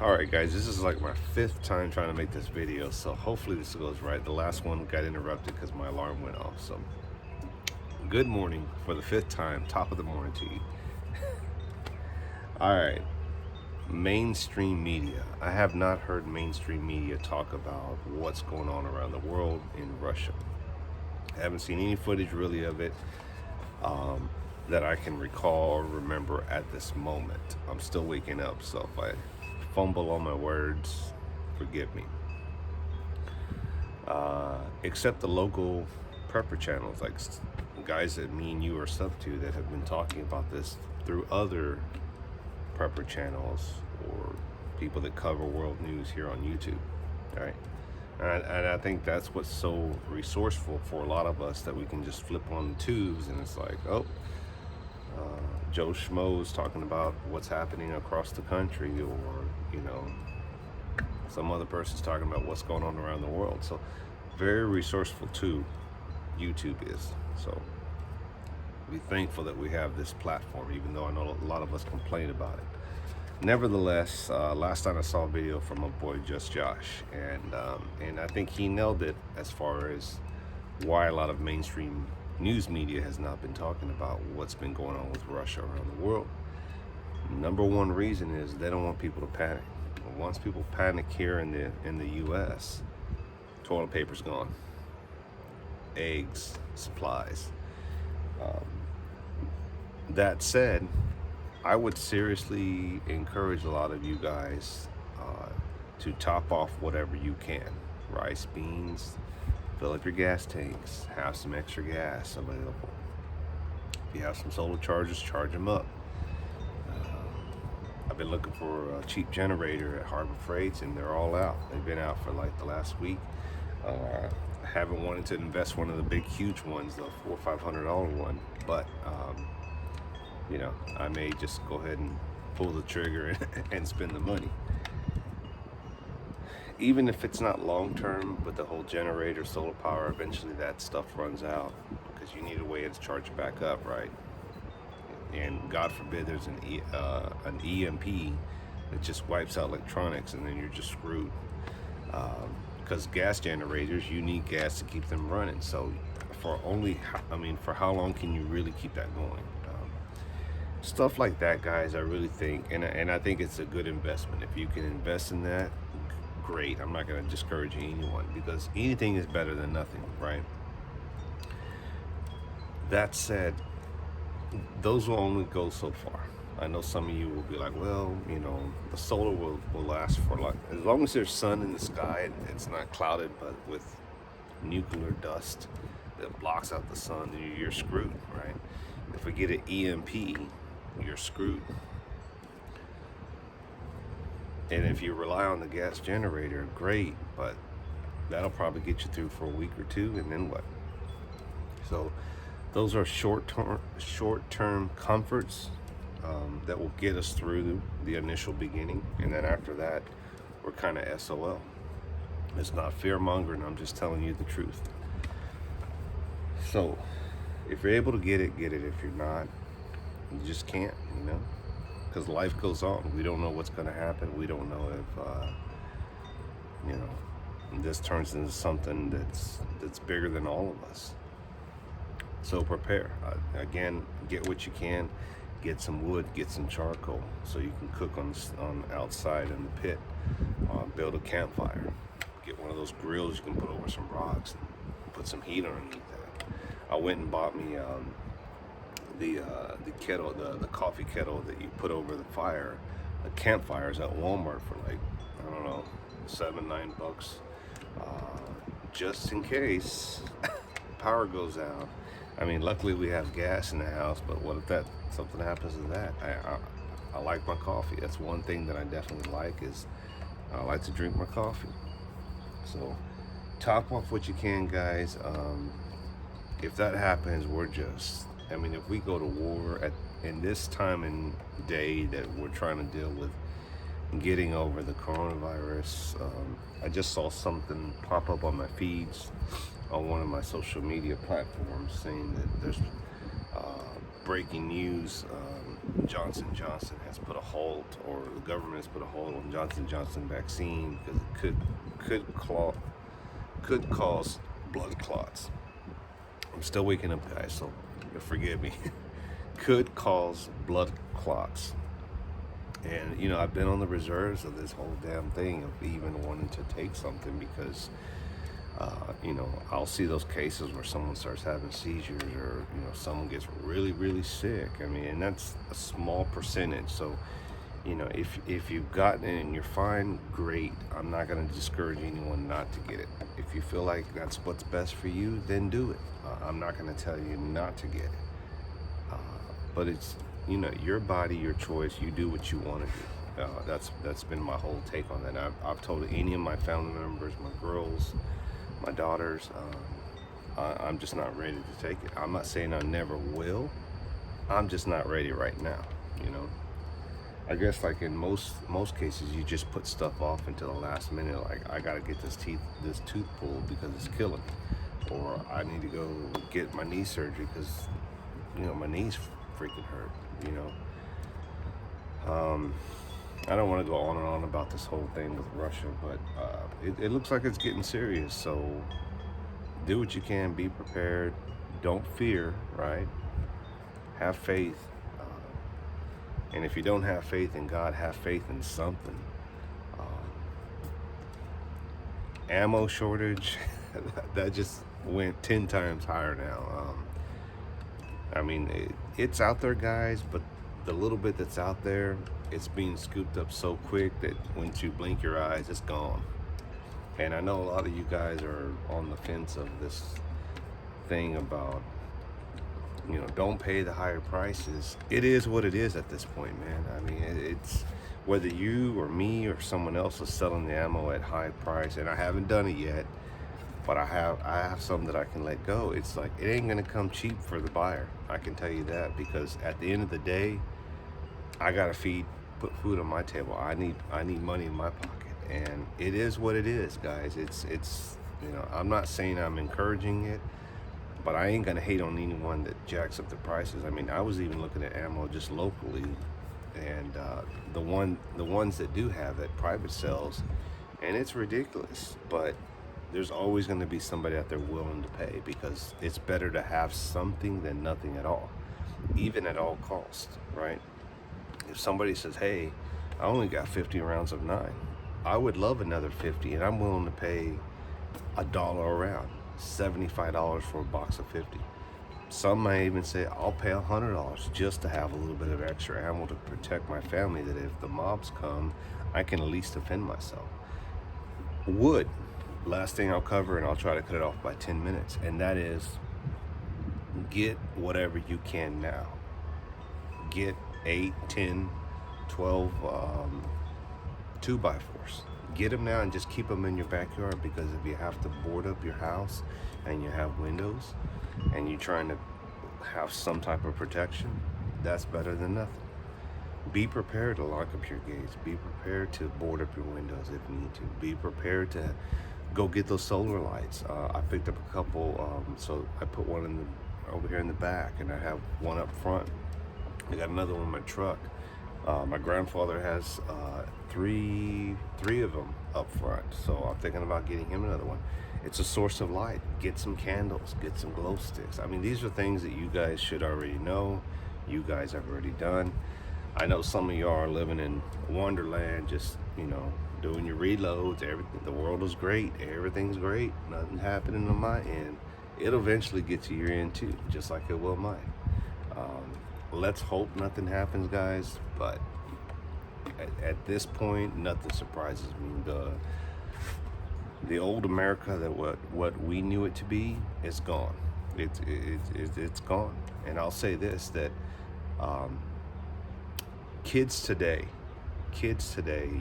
Alright guys, this is like my fifth time trying to make this video, so hopefully this goes right. The last one got interrupted because my alarm went off. So good morning for the fifth time, top of the morning to you. Alright, mainstream media. I have not heard mainstream media talk about what's going on around the world in Russia. I haven't seen any footage really of it that I can recall or remember at this moment. I'm still waking up, so if I fumble on my words, forgive me. Except the local prepper channels, like guys that me and you are sub to that have been talking about this through other prepper channels or people that cover world news here on YouTube, right? And I think that's what's so resourceful for a lot of us, that we can just flip on the tubes and it's like, oh, Joe Schmo's talking about what's happening across the country, or some other person's talking about what's going on around the world. So very resourceful too, YouTube is. So be thankful that we have this platform, even though I know a lot of us complain about it. Nevertheless, last time I saw a video from my boy Just Josh, and I think he nailed it as far as why a lot of mainstream news media has not been talking about what's been going on with Russia around the world. Number one reason is they don't want people to panic. Once people panic here in the U.S., toilet paper's gone, eggs, supplies. That said, I would seriously encourage a lot of you guys to top off whatever you can. Rice, beans, fill up your gas tanks, have some extra gas available. If you have some solar chargers, charge them up. I've been looking for a cheap generator at Harbor Freights, and they're all out. They've been out for like the last week. I haven't wanted to invest one of the big, huge ones, the $400 or $500 one, but I may just go ahead and pull the trigger and spend the money. Even if it's not long term, but the whole generator, solar power, eventually that stuff runs out because you need a way to charge it back up, right? And God forbid there's an EMP that just wipes out electronics, and then you're just screwed. Because gas generators, you need gas to keep them running. So for how long can you really keep that going? Stuff like that, guys, I really think, and I think it's a good investment. If you can invest in that, great. I'm not going to discourage anyone, because anything is better than nothing, right? That said, those will only go so far. I know some of you will be like, well, the solar will last for like, as long as there's sun in the sky and it's not clouded but with nuclear dust that blocks out the sun, then you're screwed, right? If we get an EMP, you're screwed. And if you rely on the gas generator, great, but that'll probably get you through for a week or two, and then what? So those are short-term comforts that will get us through the initial beginning, and then after that, we're kind of SOL. It's not fear-mongering, I'm just telling you the truth. So if you're able to get it, get it. If you're not, you just can't, because life goes on. We don't know what's going to happen. We don't know if this turns into something that's bigger than all of us. So prepare. Again, get what you can. Get some wood, get some charcoal, so you can cook on outside in the pit. Build a campfire. Get one of those grills you can put over some rocks and put some heat underneath that. I went and bought me the kettle, the coffee kettle that you put over the fire. The campfires at Walmart for like, I don't know, $7-9, just in case power goes out. Luckily we have gas in the house, but what if something happens to that? I like my coffee. That's one thing that I definitely like, is I like to drink my coffee. So top off what you can, guys. If that happens, if we go to war in this time and day that we're trying to deal with getting over the coronavirus, I just saw something pop up on my feeds on one of my social media platforms saying that there's breaking news. Johnson & Johnson has put a hold, or the government has put a hold on Johnson & Johnson vaccine because it could cause blood clots. I'm still waking up, guys, so forgive me. Could cause blood clots. And, you know, I've been on the reserves of this whole damn thing of even wanting to take something because, you know, I'll see those cases where someone starts having seizures or, you know, someone gets really, really sick. I mean, and that's a small percentage. So, you know, if you've gotten it and you're fine, great. I'm not going to discourage anyone not to get it. If you feel like that's what's best for you, then do it. I'm not going to tell you not to get it. But it's, you know, your body, your choice. You do what you want to do. That's been my whole take on that. I've told any of my family members, my girls, my daughters, I'm just not ready to take it. I'm not saying I never will. I'm just not ready right now, you know. I guess like in most cases, you just put stuff off until the last minute. Like, I gotta get this tooth pulled because it's killing me, or I need to go get my knee surgery because, you know, my knees freaking hurt. You know, I don't want to go on and on about this whole thing with Russia, but it looks like it's getting serious. So do what you can. Be prepared. Don't fear. Right? Have faith. And if you don't have faith in God, have faith in something. Ammo shortage, that just went 10 times higher now. I mean, it's out there, guys, but the little bit that's out there, it's being scooped up so quick that once you blink your eyes, it's gone. And I know a lot of you guys are on the fence of this thing about, you know, don't pay the higher prices. It is what it is at this point, man. I mean, it's whether you or me or someone else is selling the ammo at high price, and I haven't done it yet, but I have some that I can let go. It's like, it ain't gonna come cheap for the buyer. I can tell you that, because at the end of the day, I gotta put food on my table. I need money in my pocket, and it is what it is, guys. It's you know, I'm not saying I'm encouraging it, but I ain't gonna hate on anyone that jacks up the prices. I mean, I was even looking at ammo just locally, and the ones that do have it, private sales, and it's ridiculous. But there's always gonna be somebody out there willing to pay, because it's better to have something than nothing at all, even at all costs, right? If somebody says, hey, I only got 50 rounds of 9, I would love another 50, and I'm willing to pay $1 a round. $75 for a box of 50. Some may even say, I'll pay $100 just to have a little bit of extra ammo to protect my family, that if the mobs come, I can at least defend myself. Wood, last thing I'll cover, and I'll try to cut it off by 10 minutes, and that is, get whatever you can now. Get 8, 10, 12 2x4s. Get them now and just keep them in your backyard, because if you have to board up your house and you have windows and you're trying to have some type of protection, that's better than nothing. Be prepared to lock up your gates. Be prepared to board up your windows if you need to. Be prepared to go get those solar lights. I picked up a couple, so I put one over here in the back, and I have one up front. I got another one in my truck. My grandfather has three of them up front, so I'm thinking about getting him another one. It's a source of light. Get some candles, get some glow sticks. I mean, these are things that you guys should already know. You guys have already done. I know some of y'all are living in Wonderland, just, you know, doing your reloads. Everything, the world is great. Everything's great. Nothing happening on my end. It'll eventually get to your end too, just like it will mine. Let's hope nothing happens, guys, but at this point, nothing surprises me. The old America, that what we knew it to be, is gone. It's gone. And I'll say this, that kids today,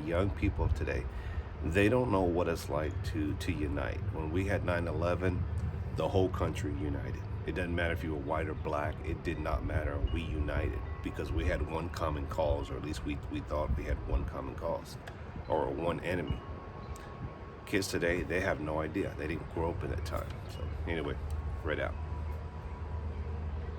young people of today, they don't know what it's like to unite. When we had 9/11, the whole country united. It doesn't matter if you were white or black. It did not matter. We united because we had one common cause, or at least we thought we had one common cause, or one enemy. Kids today, they have no idea. They didn't grow up in that time. So anyway, right out.